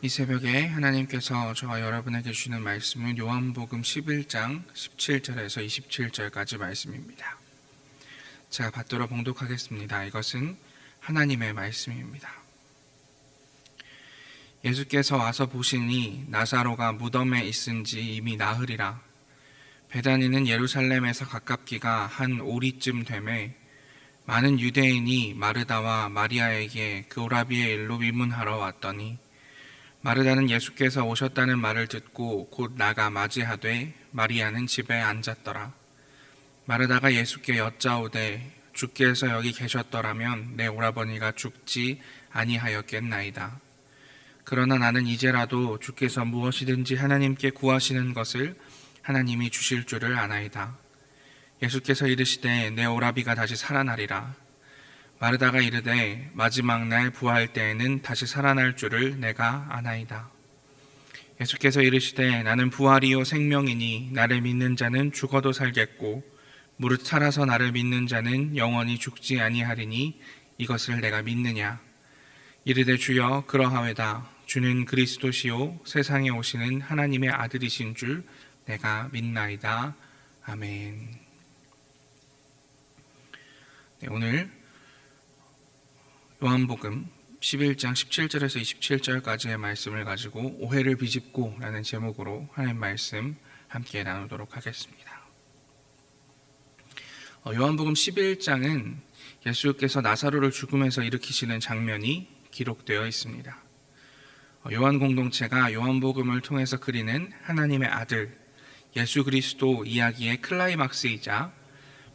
이 새벽에 하나님께서 저와 여러분에게 주시는 말씀은 요한복음 11장 17절에서 27절까지 말씀입니다. 제가 받들어 봉독하겠습니다. 이것은 하나님의 말씀입니다. 예수께서 와서 보시니 나사로가 무덤에 있은지 이미 나흘이라. 베다니는 예루살렘에서 가깝기가 한 오리쯤 되매 많은 유대인이 마르다와 마리아에게 그 오라비의 일로 위문하러 왔더니 마르다는 예수께서 오셨다는 말을 듣고 곧 나가 맞이하되 마리아는 집에 앉았더라. 마르다가 예수께 여짜오되 주께서 여기 계셨더라면 내 오라버니가 죽지 아니하였겠나이다. 그러나 나는 이제라도 주께서 무엇이든지 하나님께 구하시는 것을 하나님이 주실 줄을 아나이다. 예수께서 이르시되 내 오라비가 다시 살아나리라. 마르다가 이르되 마지막 날 부활 때에는 다시 살아날 줄을 내가 아나이다. 예수께서 이르시되 나는 부활이요 생명이니 나를 믿는 자는 죽어도 살겠고 무릇 살아서 나를 믿는 자는 영원히 죽지 아니하리니 이것을 내가 믿느냐. 이르되 주여 그러하외다. 주는 그리스도시요 세상에 오시는 하나님의 아들이신 줄 내가 믿나이다. 아멘. 오늘 요한복음 11장 17절에서 27절까지의 말씀을 가지고 오해를 비집고 라는 제목으로 하나님 말씀 함께 나누도록 하겠습니다. 요한복음 11장은 예수께서 나사로를 죽음에서 일으키시는 장면이 기록되어 있습니다. 요한 공동체가 요한복음을 통해서 그리는 하나님의 아들 예수 그리스도 이야기의 클라이막스이자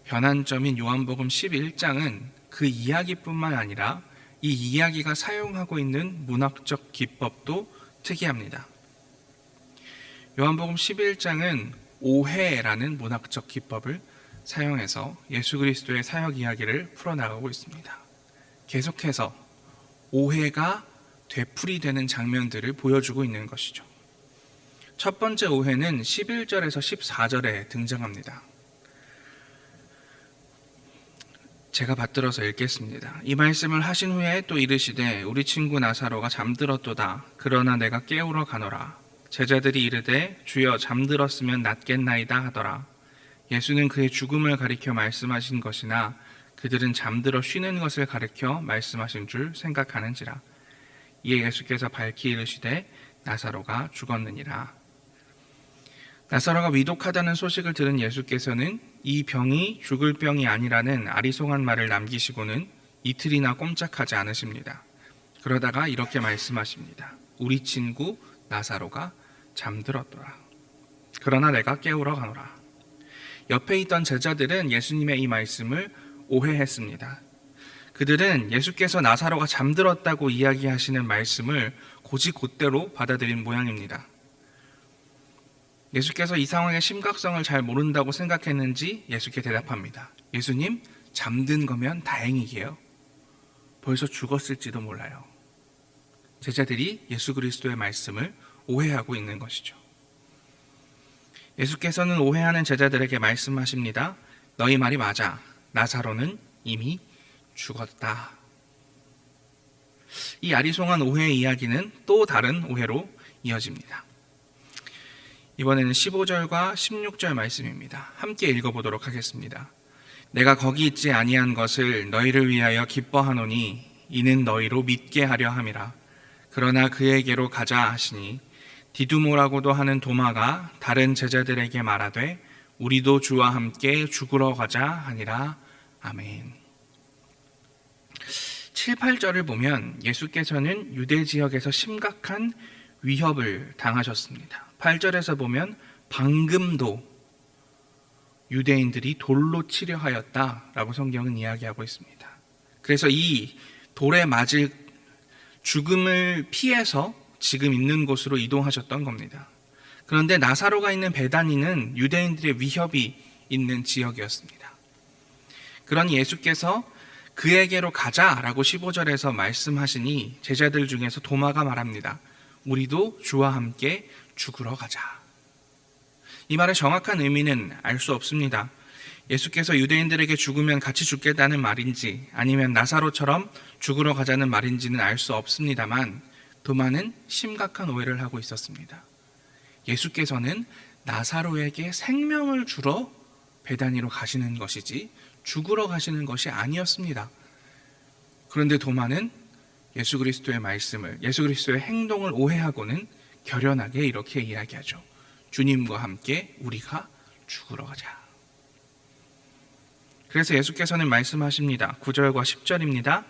변환점인 요한복음 11장은 그 이야기뿐만 아니라 이 이야기가 사용하고 있는 문학적 기법도 특이합니다. 요한복음 11장은 오해라는 문학적 기법을 사용해서 예수 그리스도의 사역 이야기를 풀어나가고 있습니다. 계속해서 오해가 되풀이되는 장면들을 보여주고 있는 것이죠. 첫 번째 오해는 11절에서 14절에 등장합니다. 제가 받들어서 읽겠습니다. 이 말씀을 하신 후에 또 이르시되 우리 친구 나사로가 잠들었도다. 그러나 내가 깨우러 가노라. 제자들이 이르되 주여 잠들었으면 낫겠나이다 하더라. 예수는 그의 죽음을 가리켜 말씀하신 것이나 그들은 잠들어 쉬는 것을 가리켜 말씀하신 줄 생각하는지라. 이에 예수께서 밝히 이르시되 나사로가 죽었느니라. 나사로가 위독하다는 소식을 들은 예수께서는 이 병이 죽을 병이 아니라는 아리송한 말을 남기시고는 이틀이나 꼼짝하지 않으십니다. 그러다가 이렇게 말씀하십니다. 우리 친구 나사로가 잠들었더라. 그러나 내가 깨우러 가노라. 옆에 있던 제자들은 예수님의 이 말씀을 오해했습니다. 그들은 예수께서 나사로가 잠들었다고 이야기하시는 말씀을 곧이곧대로 받아들인 모양입니다. 예수께서 이 상황의 심각성을 잘 모른다고 생각했는지 예수께 대답합니다. 예수님, 잠든 거면 다행이게요. 벌써 죽었을지도 몰라요. 제자들이 예수 그리스도의 말씀을 오해하고 있는 것이죠. 예수께서는 오해하는 제자들에게 말씀하십니다. 너희 말이 맞아. 나사로는 이미 죽었다. 이 아리송한 오해의 이야기는 또 다른 오해로 이어집니다. 이번에는 15절과 16절 말씀입니다. 함께 읽어보도록 하겠습니다. 내가 거기 있지 아니한 것을 너희를 위하여 기뻐하노니 이는 너희로 믿게 하려 함이라. 그러나 그에게로 가자 하시니 디두모라고도 하는 도마가 다른 제자들에게 말하되 우리도 주와 함께 죽으러 가자 하니라. 아멘. 7, 8절을 보면 예수께서는 유대 지역에서 심각한 위협을 당하셨습니다. 8절에서 보면 방금도 유대인들이 돌로 치려 하였다라고 성경은 이야기하고 있습니다. 그래서 이 돌에 맞을 죽음을 피해서 지금 있는 곳으로 이동하셨던 겁니다. 그런데 나사로가 있는 베다니는 유대인들의 위협이 있는 지역이었습니다. 그러니 예수께서 그에게로 가자라고 15절에서 말씀하시니 제자들 중에서 도마가 말합니다. 우리도 주와 함께 죽으러 가자. 이 말의 정확한 의미는 알 수 없습니다. 예수께서 유대인들에게 죽으면 같이 죽겠다는 말인지 아니면 나사로처럼 죽으러 가자는 말인지는 알 수 없습니다만 도마는 심각한 오해를 하고 있었습니다. 예수께서는 나사로에게 생명을 주러 베다니로 가시는 것이지 죽으러 가시는 것이 아니었습니다. 그런데 도마는 예수 그리스도의 말씀을, 예수 그리스도의 행동을 오해하고는 결연하게 이렇게 이야기하죠. 주님과 함께 우리가 죽으러 가자. 그래서 예수께서는 말씀하십니다. 9절과 10절입니다.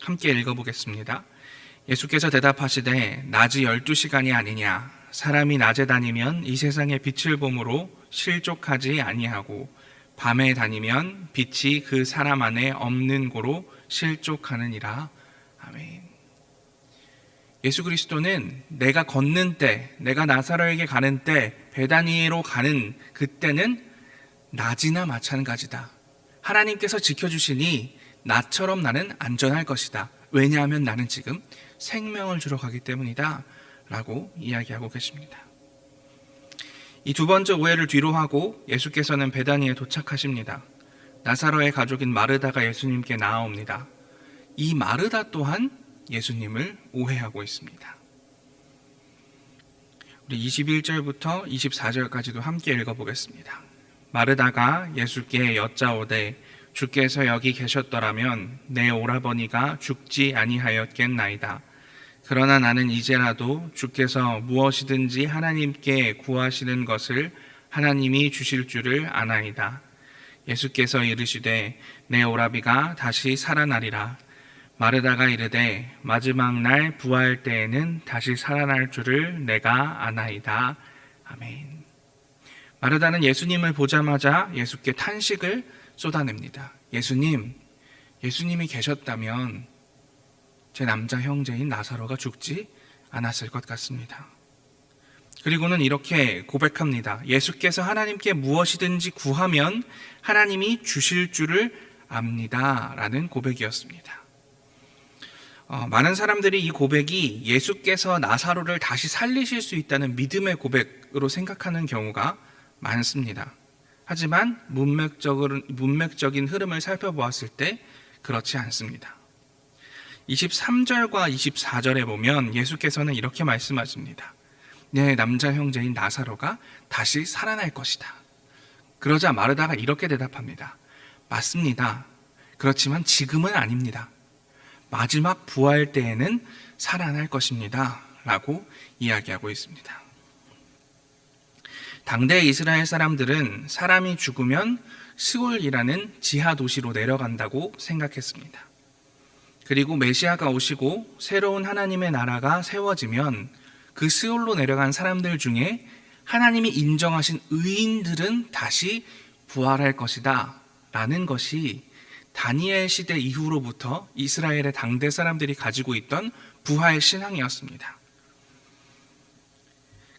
함께 읽어보겠습니다. 예수께서 대답하시되 낮이 12시간이 아니냐. 사람이 낮에 다니면 이 세상의 빛을 보므로 실족하지 아니하고 밤에 다니면 빛이 그 사람 안에 없는 고로 실족하느니라. 아멘. 예수 그리스도는 내가 걷는 때, 내가 나사로에게 가는 때, 베다니로 가는 그때는 낮이나 마찬가지다. 하나님께서 지켜주시니 나처럼 나는 안전할 것이다. 왜냐하면 나는 지금 생명을 주러 가기 때문이다. 라고 이야기하고 계십니다. 이 두 번째 오해를 뒤로 하고 예수께서는 베다니에 도착하십니다. 나사로의 가족인 마르다가 예수님께 나아옵니다. 이 마르다 또한 예수님을 오해하고 있습니다. 우리 21절부터 24절까지도 함께 읽어보겠습니다. 마르다가 예수께 여짜오되 주께서 여기 계셨더라면 내 오라버니가 죽지 아니하였겠나이다. 그러나 나는 이제라도 주께서 무엇이든지 하나님께 구하시는 것을 하나님이 주실 줄을 아나이다. 예수께서 이르시되 내 오라비가 다시 살아나리라. 마르다가 이르되 마지막 날 부활 때에는 다시 살아날 줄을 내가 아나이다. 아멘. 마르다는 예수님을 보자마자 예수께 탄식을 쏟아냅니다. 예수님이 계셨다면 제 남자 형제인 나사로가 죽지 않았을 것 같습니다. 그리고는 이렇게 고백합니다. 예수께서 하나님께 무엇이든지 구하면 하나님이 주실 줄을 압니다. 라는 고백이었습니다. 많은 사람들이 이 고백이 예수께서 나사로를 다시 살리실 수 있다는 믿음의 고백으로 생각하는 경우가 많습니다. 하지만 문맥적인 흐름을 살펴보았을 때 그렇지 않습니다. 23절과 24절에 보면 예수께서는 이렇게 말씀하십니다. 내 남자 형제인 나사로가 다시 살아날 것이다. 그러자 마르다가 이렇게 대답합니다. 맞습니다. 그렇지만 지금은 아닙니다. 마지막 부활 때에는 살아날 것입니다. 라고 이야기하고 있습니다. 당대 이스라엘 사람들은 사람이 죽으면 스올이라는 지하 도시로 내려간다고 생각했습니다. 그리고 메시아가 오시고 새로운 하나님의 나라가 세워지면 그 스올로 내려간 사람들 중에 하나님이 인정하신 의인들은 다시 부활할 것이다 라는 것이 다니엘 시대 이후로부터 이스라엘의 당대 사람들이 가지고 있던 부활 신앙이었습니다.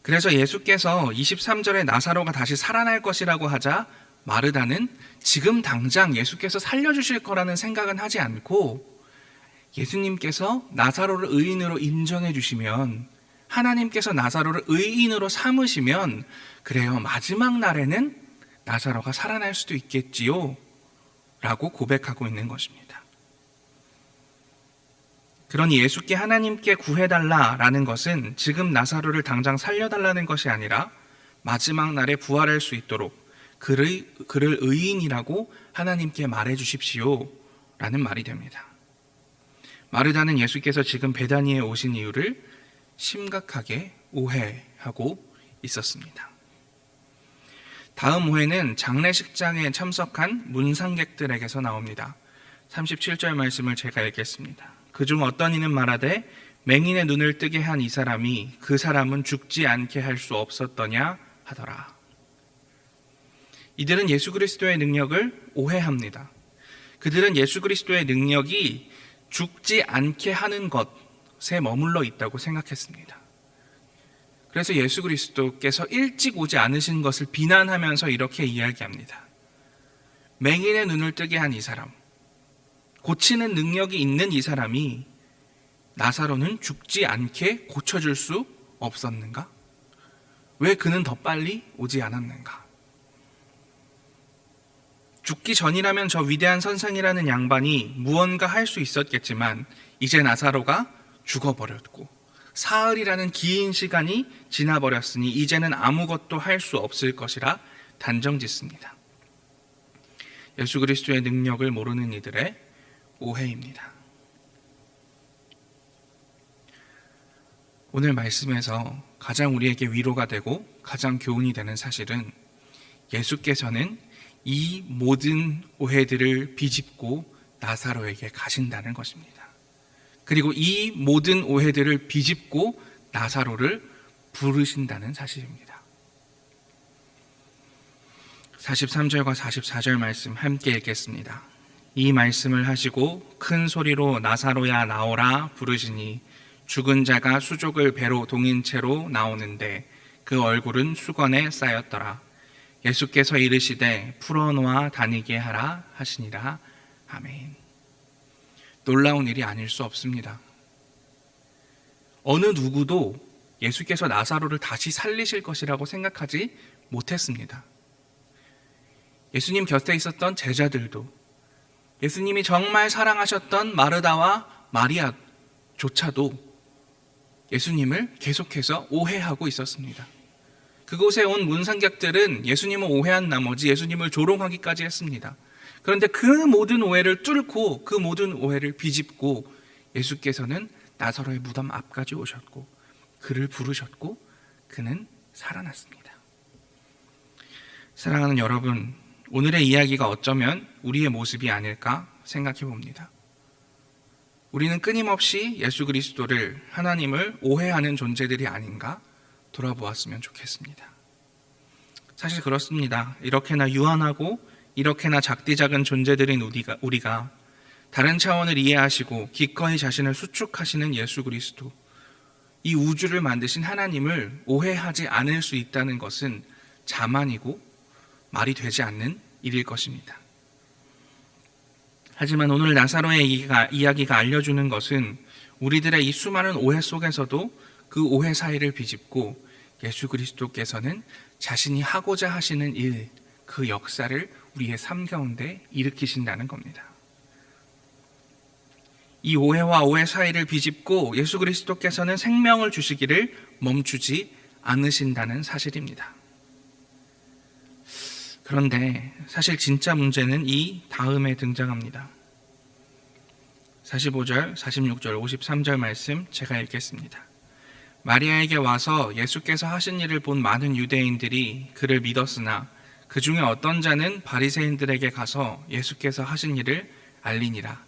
그래서 예수께서 23절에 나사로가 다시 살아날 것이라고 하자 마르다는 지금 당장 예수께서 살려주실 거라는 생각은 하지 않고 예수님께서 나사로를 의인으로 인정해 주시면, 하나님께서 나사로를 의인으로 삼으시면 그래요, 마지막 날에는 나사로가 살아날 수도 있겠지요 라고 고백하고 있는 것입니다. 그러니 예수께 하나님께 구해달라라는 것은 지금 나사로를 당장 살려달라는 것이 아니라 마지막 날에 부활할 수 있도록 그를 의인이라고 하나님께 말해 주십시오 라는 말이 됩니다. 마르다는 예수께서 지금 베다니에 오신 이유를 심각하게 오해하고 있었습니다. 다음 오해는 장례식장에 참석한 문상객들에게서 나옵니다. 37절 말씀을 제가 읽겠습니다. 그중 어떤 이는 말하되 맹인의 눈을 뜨게 한 이 사람이 그 사람은 죽지 않게 할 수 없었더냐 하더라. 이들은 예수 그리스도의 능력을 오해합니다. 그들은 예수 그리스도의 능력이 죽지 않게 하는 것에 머물러 있다고 생각했습니다. 그래서 예수 그리스도께서 일찍 오지 않으신 것을 비난하면서 이렇게 이야기합니다. 맹인의 눈을 뜨게 한 이 사람, 고치는 능력이 있는 이 사람이 나사로는 죽지 않게 고쳐줄 수 없었는가? 왜 그는 더 빨리 오지 않았는가? 죽기 전이라면 저 위대한 선생이라는 양반이 무언가 할 수 있었겠지만 이제 나사로가 죽어버렸고 사흘이라는 긴 시간이 지나버렸으니 이제는 아무것도 할 수 없을 것이라 단정짓습니다. 예수 그리스도의 능력을 모르는 이들의 오해입니다. 오늘 말씀에서 가장 우리에게 위로가 되고 가장 교훈이 되는 사실은 예수께서는 이 모든 오해들을 비집고 나사로에게 가신다는 것입니다. 그리고 이 모든 오해들을 비집고 나사로를 부르신다는 사실입니다. 43절과 44절 말씀 함께 읽겠습니다. 이 말씀을 하시고 큰 소리로 나사로야 나오라 부르시니 죽은 자가 수족을 배로 동인 채로 나오는데 그 얼굴은 수건에 쌓였더라. 예수께서 이르시되 풀어놓아 다니게 하라 하시니라. 아멘. 놀라운 일이 아닐 수 없습니다. 어느 누구도 예수께서 나사로를 다시 살리실 것이라고 생각하지 못했습니다. 예수님 곁에 있었던 제자들도, 예수님이 정말 사랑하셨던 마르다와 마리아조차도 예수님을 계속해서 오해하고 있었습니다. 그곳에 온 문상객들은 예수님을 오해한 나머지 예수님을 조롱하기까지 했습니다. 그런데 그 모든 오해를 뚫고 그 모든 오해를 비집고 예수께서는 나사로의 무덤 앞까지 오셨고 그를 부르셨고 그는 살아났습니다. 사랑하는 여러분, 오늘의 이야기가 어쩌면 우리의 모습이 아닐까 생각해 봅니다. 우리는 끊임없이 예수 그리스도를, 하나님을 오해하는 존재들이 아닌가 돌아보았으면 좋겠습니다. 사실 그렇습니다. 이렇게나 유한하고 이렇게나 작디작은 존재들인 우리가 다른 차원을 이해하시고 기꺼이 자신을 수축하시는 예수 그리스도, 이 우주를 만드신 하나님을 오해하지 않을 수 있다는 것은 자만이고 말이 되지 않는 일일 것입니다. 하지만 오늘 나사로의 이야기가 알려주는 것은 우리들의 이 수많은 오해 속에서도 그 오해 사이를 비집고 예수 그리스도께서는 자신이 하고자 하시는 일, 그 역사를 우리의 삶 가운데 일으키신다는 겁니다. 이 오해와 오해 사이를 비집고 예수 그리스도께서는 생명을 주시기를 멈추지 않으신다는 사실입니다. 그런데 사실 진짜 문제는 이 다음에 등장합니다. 45절, 46절, 53절 말씀 제가 읽겠습니다. 마리아에게 와서 예수께서 하신 일을 본 많은 유대인들이 그를 믿었으나 그 중에 어떤 자는 바리새인들에게 가서 예수께서 하신 일을 알리니라.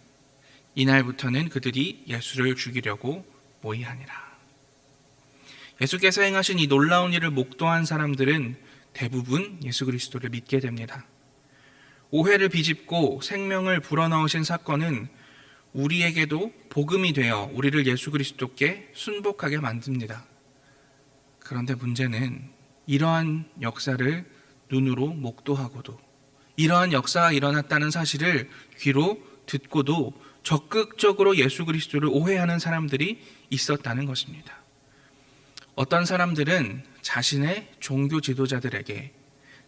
이날부터는 그들이 예수를 죽이려고 모의하니라. 예수께서 행하신 이 놀라운 일을 목도한 사람들은 대부분 예수 그리스도를 믿게 됩니다. 오해를 비집고 생명을 불어넣으신 사건은 우리에게도 복음이 되어 우리를 예수 그리스도께 순복하게 만듭니다. 그런데 문제는 이러한 역사를 눈으로 목도하고도, 이러한 역사가 일어났다는 사실을 귀로 듣고도 적극적으로 예수 그리스도를 오해하는 사람들이 있었다는 것입니다. 어떤 사람들은 자신의 종교 지도자들에게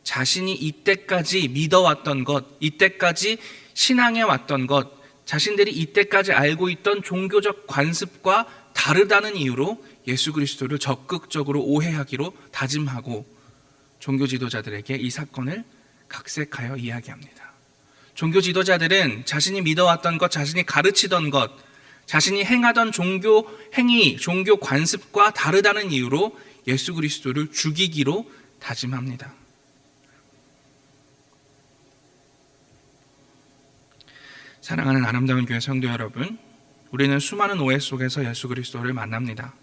자신이 이때까지 믿어왔던 것, 이때까지 신앙해 왔던 것, 자신들이 이때까지 알고 있던 종교적 관습과 다르다는 이유로 예수 그리스도를 적극적으로 오해하기로 다짐하고 종교 지도자들에게 이 사건을 각색하여 이야기합니다. 종교 지도자들은 자신이 믿어왔던 것, 자신이 가르치던 것, 자신이 행하던 종교 행위, 종교 관습과 다르다는 이유로 예수 그리스도를 죽이기로 다짐합니다. 사랑하는 아름다운 교회 성도 여러분, 우리는 수많은 오해 속에서 예수 그리스도를 만납니다.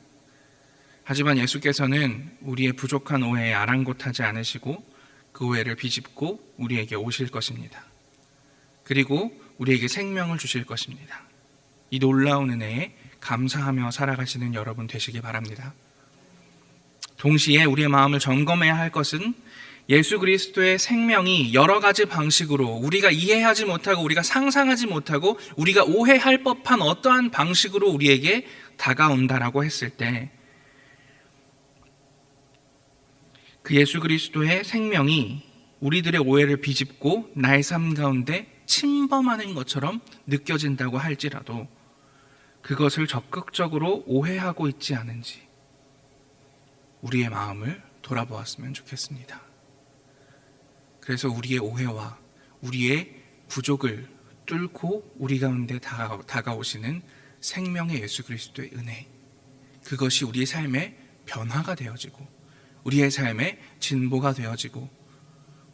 하지만 예수께서는 우리의 부족한 오해에 아랑곳하지 않으시고 그 오해를 비집고 우리에게 오실 것입니다. 그리고 우리에게 생명을 주실 것입니다. 이 놀라운 은혜에 감사하며 살아가시는 여러분 되시기 바랍니다. 동시에 우리의 마음을 점검해야 할 것은 예수 그리스도의 생명이 여러 가지 방식으로 우리가 이해하지 못하고 우리가 상상하지 못하고 우리가 오해할 법한 어떠한 방식으로 우리에게 다가온다라고 했을 때 그 예수 그리스도의 생명이 우리들의 오해를 비집고 나의 삶 가운데 침범하는 것처럼 느껴진다고 할지라도 그것을 적극적으로 오해하고 있지 않은지 우리의 마음을 돌아보았으면 좋겠습니다. 그래서 우리의 오해와 우리의 부족을 뚫고 우리 가운데 다가오시는 생명의 예수 그리스도의 은혜, 그것이 우리의 삶의 변화가 되어지고 우리의 삶의 진보가 되어지고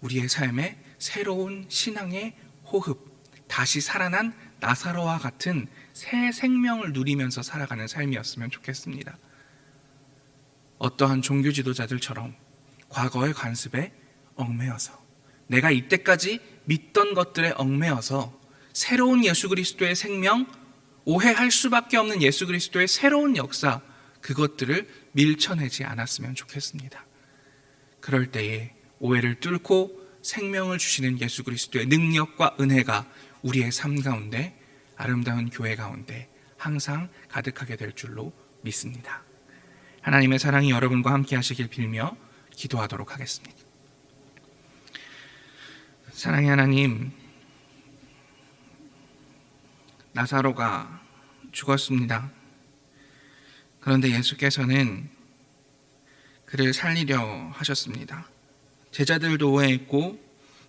우리의 삶의 새로운 신앙의 호흡, 다시 살아난 나사로와 같은 새 생명을 누리면서 살아가는 삶이었으면 좋겠습니다. 어떠한 종교 지도자들처럼 과거의 관습에 얽매여서 내가 이때까지 믿던 것들에 얽매여서 새로운 예수 그리스도의 생명, 오해할 수밖에 없는 예수 그리스도의 새로운 역사, 그것들을 밀쳐내지 않았으면 좋겠습니다. 그럴 때에 오해를 뚫고 생명을 주시는 예수 그리스도의 능력과 은혜가 우리의 삶 가운데, 아름다운 교회 가운데 항상 가득하게 될 줄로 믿습니다. 하나님의 사랑이 여러분과 함께 하시길 빌며 기도하도록 하겠습니다. 사랑의 하나님, 나사로가 죽었습니다. 그런데 예수께서는 그를 살리려 하셨습니다. 제자들도 오해했고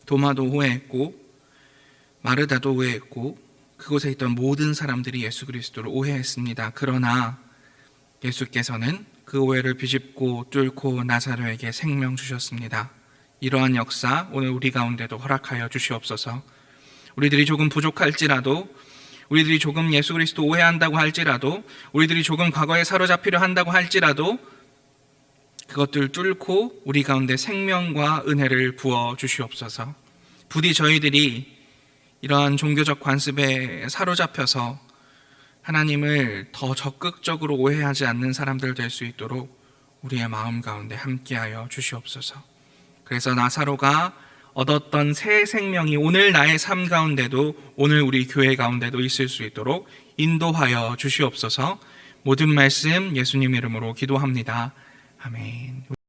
도마도 오해했고 마르다도 오해했고 그곳에 있던 모든 사람들이 예수 그리스도를 오해했습니다. 그러나 예수께서는 그 오해를 비집고 뚫고 나사로에게 생명 주셨습니다. 이러한 역사 오늘 우리 가운데도 허락하여 주시옵소서. 우리들이 조금 부족할지라도, 우리들이 조금 예수 그리스도 오해한다고 할지라도, 우리들이 조금 과거에 사로잡히려 한다고 할지라도 그것들 뚫고 우리 가운데 생명과 은혜를 부어 주시옵소서. 부디 저희들이 이러한 종교적 관습에 사로잡혀서 하나님을 더 적극적으로 오해하지 않는 사람들 될 수 있도록 우리의 마음 가운데 함께하여 주시옵소서. 그래서 나사로가 얻었던 새 생명이 오늘 나의 삶 가운데도, 오늘 우리 교회 가운데도 있을 수 있도록 인도하여 주시옵소서. 모든 말씀 예수님 이름으로 기도합니다. 아멘.